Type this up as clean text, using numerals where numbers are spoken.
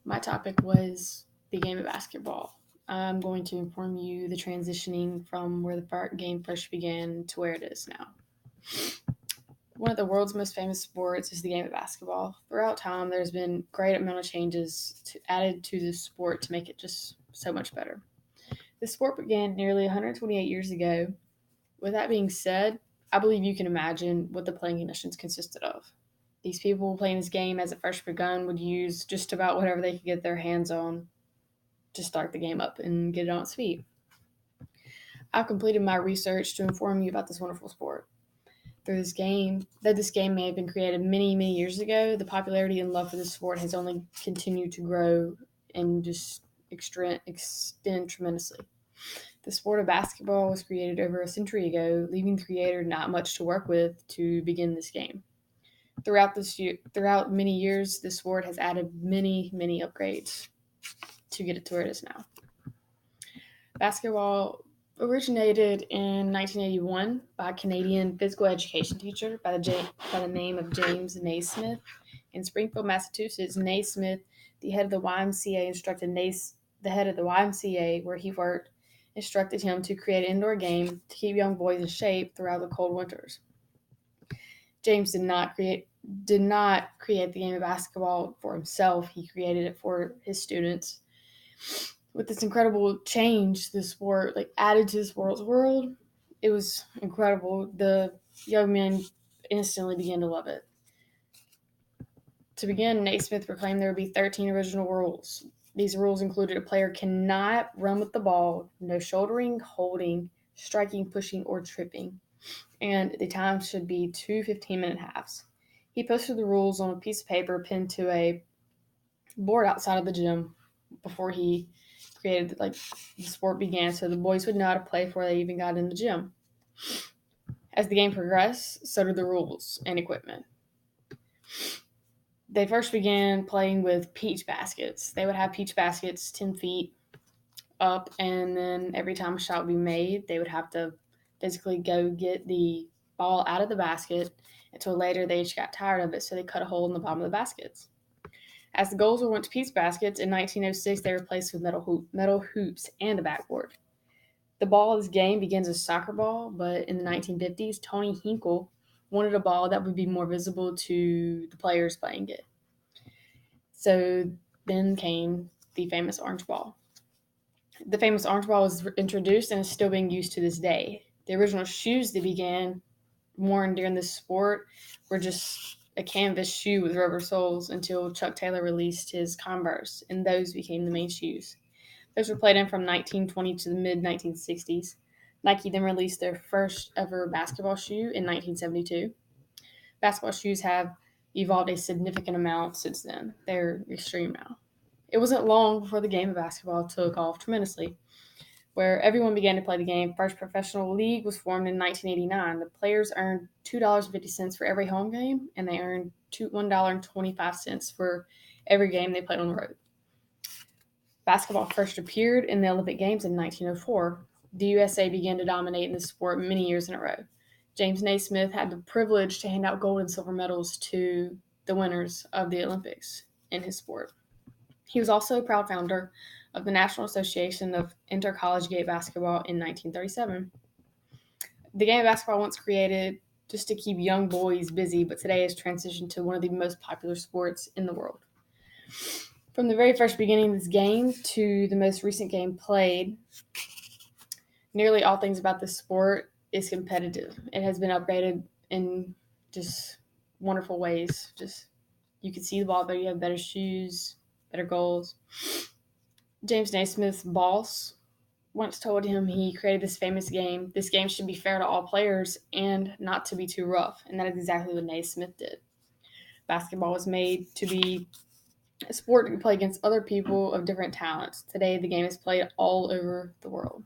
My topic was the game of basketball. I'm going to inform you the transitioning from where the game first began to where it is now. One of the world's most famous sports is the game of basketball. Throughout time, there's been great amount of changes added to the sport to make it just so much better. The sport began nearly 128 years ago. With that being said, I believe you can imagine what the playing conditions consisted of. These people playing this game as it first begun would use just about whatever they could get their hands on to start the game up and get it on its feet. I've completed my research to inform you about this wonderful sport. Through this game, though this game may have been created many, many years ago, the popularity and love for this sport has only continued to grow and just extend tremendously. The sport of basketball was created over a century ago, leaving the creator not much to work with to begin this game. Throughout many years, the sport has added many, many upgrades to get it to where it is now. Basketball originated in 1981 by a Canadian physical education teacher by the name of James Naismith. In Springfield, Massachusetts, Naismith, the head of the YMCA, the head of the YMCA where he worked, instructed him to create an indoor game to keep young boys in shape throughout the cold winters. James did not create the game of basketball for himself. He created it for his students. With this incredible change, the sport added to this world, it was incredible. The young men instantly began to love it. To begin, Naismith proclaimed there would be 13 original rules. These rules included a player cannot run with the ball, no shouldering, holding, striking, pushing, or tripping, and the time should be 2 15-minute halves. He posted the rules on a piece of paper pinned to a board outside of the gym before he created the sport began, so the boys would know how to play before they even got in the gym. As the game progressed, so did the rules and equipment. They first began playing with peach baskets. They would have peach baskets 10 feet up, and then every time a shot would be made, they would have to physically go get the ball out of the basket until later they just got tired of it, so they cut a hole in the bottom of the baskets. As the goals went to peach baskets, in 1906 they were replaced with metal hoops and a backboard. The ball of this game begins as soccer ball, but in the 1950s, Tony Hinkle wanted a ball that would be more visible to the players playing it. So then came the famous orange ball. The famous orange ball was introduced and is still being used to this day. The original shoes that began worn during this sport were just a canvas shoe with rubber soles until Chuck Taylor released his Converse, and those became the main shoes. Those were played in from 1920 to the mid-1960s. Nike then released their first ever basketball shoe in 1972. Basketball shoes have evolved a significant amount since then. They're extreme now. It wasn't long before the game of basketball took off tremendously, where everyone began to play the game. First professional league was formed in 1989. The players earned $2.50 for every home game, and they earned $1.25 for every game they played on the road. Basketball first appeared in the Olympic Games in 1904. The USA began to dominate in this sport many years in a row. James Naismith had the privilege to hand out gold and silver medals to the winners of the Olympics in his sport. He was also a proud founder of the National Association of Intercollegiate Basketball in 1937. The game of basketball once created just to keep young boys busy, but today has transitioned to one of the most popular sports in the world. From the very first beginning of this game to the most recent game played, nearly all things about this sport is competitive. It has been upgraded in just wonderful ways. Just you can see the ball better, you have better shoes, better goals. James Naismith's boss once told him he created this famous game. This game should be fair to all players and not to be too rough, and that is exactly what Naismith did. Basketball was made to be a sport to play against other people of different talents. Today, the game is played all over the world.